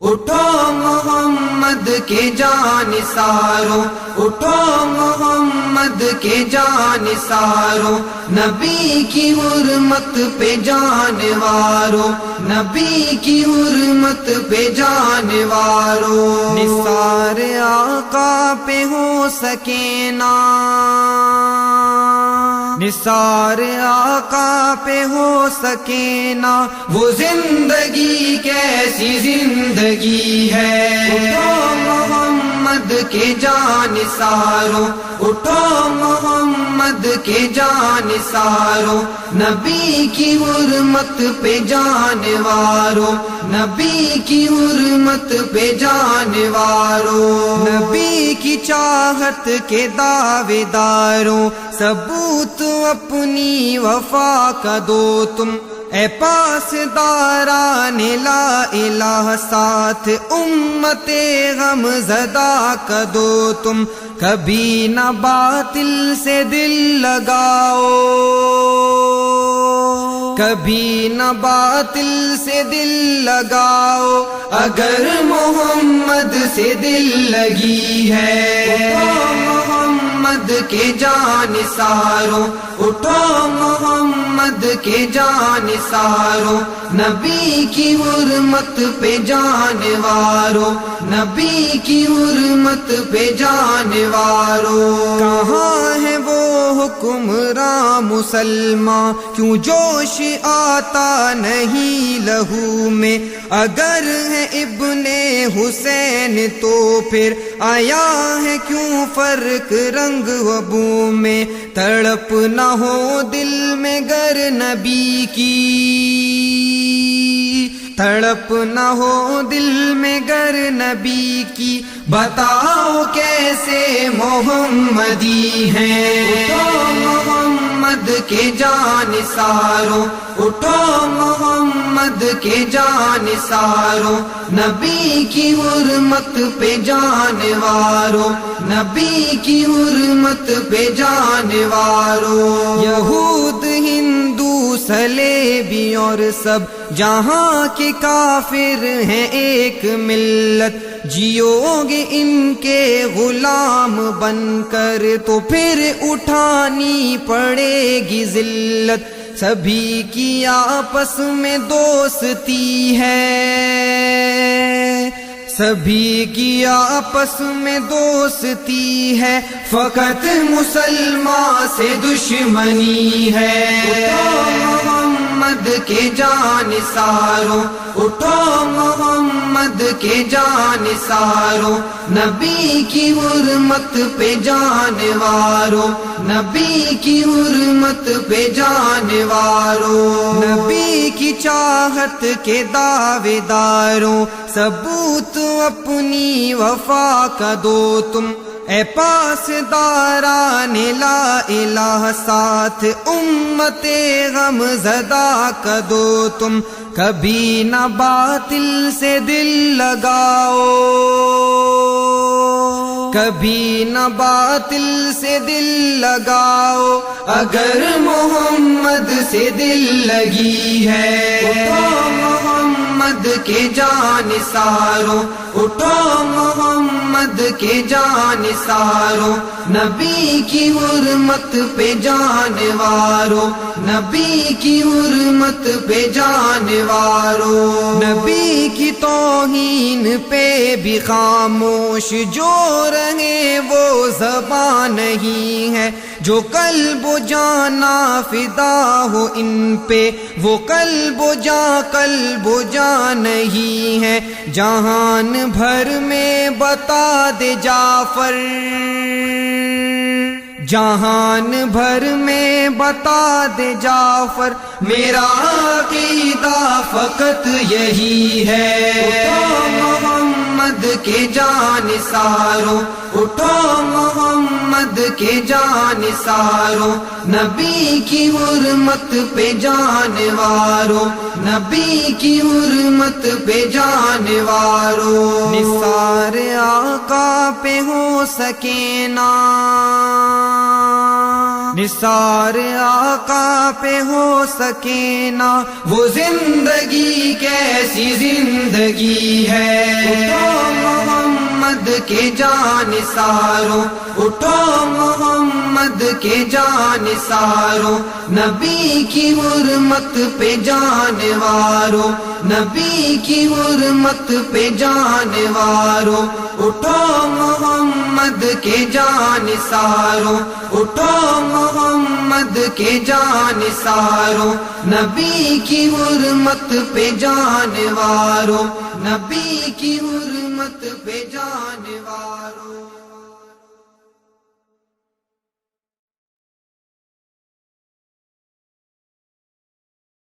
اٹھو محمد کے جانثاروں، اٹھو محمد کے جانثاروں، نبی کی حرمت پہ جانواروں، نبی کی حرمت پہ جانواروں، نثار آقا پہ ہو سکینہ، نثار آقا پہ ہو سکینہ، وہ زندگی کیسی زندگی ہے، اٹھو محمد کے جانثاروں، اٹھو محمد کے جانثاروں، نبی کی حرمت پہ جانواروں، نبی کی حرمت پہ جانواروں، نبی کی چاہت کے دعوے داروں، ثبوت اپنی وفا کا دو تم، اے پاس داران لا الہ، ساتھ امت غم زدہ کا دو تم، کبھی نہ باطل سے دل لگاؤ، کبھی نہ باطل سے دل لگاؤ، اگر محمد سے دل لگی ہے، محمد کے جانثاروں، اٹھو محمد کے جانثاروں، نبی کی حرمت پہ جانواروں، نبی کی حرمت پہ جانواروں، کہاں ہے وہ حکمراں مسلمان، کیوں جوش آتا نہیں لہو میں، اگر ہے ابن حسین تو پھر آیا ہے کیوں فرق رنگ و بو میں، تڑپ نہ ہو دل میں گر نبی کی، تڑپ نہ ہو دل میں گر نبی کی، بتاؤ کیسے محمدی ہیں، اٹھو محمد کے جانثاروں، اٹھو محمد کے جانثاروں، نبی کی حرمت پہ جانواروں، نبی کی حرمت پہ جانواروں، یہود ہندو صلیبی اور سب جہاں کے کافر ہیں ایک ملت، جیو گے ان کے غلام بن کر تو پھر اٹھانی پڑے گی ذلت، سبھی کی آپس میں دوستی ہے، سبھی کی آپس میں دوستی ہے، فقط مسلمان سے دشمنی ہے، اٹھو محمد کے جانثاروں، اٹھو محمد کے جانثاروں، نبی کی حرمت پہ جانواروں، نبی کی حرمت پہ جانواروں، نبی کی چاہت کے دعوے داروں، ثبوت اپنی وفا کا دو تم، اے پاس داران لا الہ، ساتھ امت غم زدہ کا دو تم، کبھی نہ باطل سے دل لگاؤ، کبھی نہ باطل سے دل لگاؤ، اگر محمد سے دل لگی ہے، اٹھو محمد کے جانثاروں، اٹھو محمد کے جانثاروں، نبی کی حرمت پہ جانواروں، نبی کی حرمت پہ جانواروں، نبی کی توہین پہ بھی خاموش جو رہے وہ زبان نہیں ہے، جو قلب و جانا فدا ہو ان پہ وہ قلب و جان نہیں ہے، جہان بھر میں بتا دے جعفر، جہان بھر میں بتا دے جعفر، میرا عقیدہ فقط یہی ہے، اٹھو محمد کے جانثاروں، اٹھو محمد محمد کے جانثاروں، نبی کی حرمت پہ جانواروں، نبی کی حرمت پہ جانواروں، نثار آقا پہ ہو سکینہ، نثار آقا پہ ہو سکینہ، وہ زندگی کیسی زندگی ہے، اٹھو محمد کے جانثاروں، اٹھو محمد کے جانثاروں، نبی کی حرمت پہ جانواروں، نبی کی حرمت پہ جانواروں، اٹھو محمد کے جانثاروں، اٹھو محمد کے جانثاروں، نبی کی حرمت پہ جانواروں، نبی کی حرمت پہ جانواروں۔